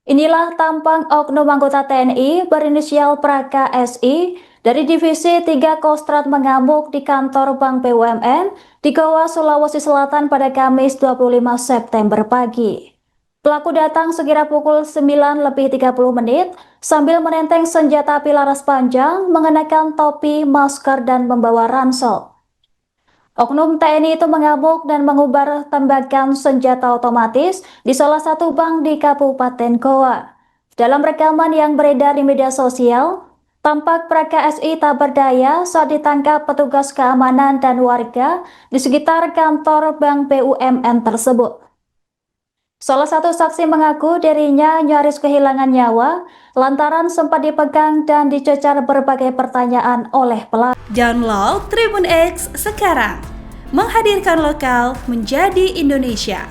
Inilah tampang oknum anggota TNI berinisial Praka SI dari Divisi 3 Kostrad mengamuk di kantor Bank BUMN di Goa, Sulawesi Selatan pada Kamis 25 September pagi. Pelaku datang sekira pukul 9:30 sambil menenteng senjata api laras panjang, mengenakan topi, masker, dan membawa ransel. Oknum TNI itu mengamuk dan mengubar tembakan senjata otomatis di salah satu bank di Kabupaten Goa. Dalam rekaman yang beredar di media sosial, tampak Praka SI tak berdaya saat ditangkap petugas keamanan dan warga di sekitar kantor Bank BUMN tersebut. Salah satu saksi mengaku dirinya nyaris kehilangan nyawa lantaran sempat dipegang dan dicecar berbagai pertanyaan oleh pelaku. Download Tribun X sekarang, menghadirkan lokal menjadi Indonesia.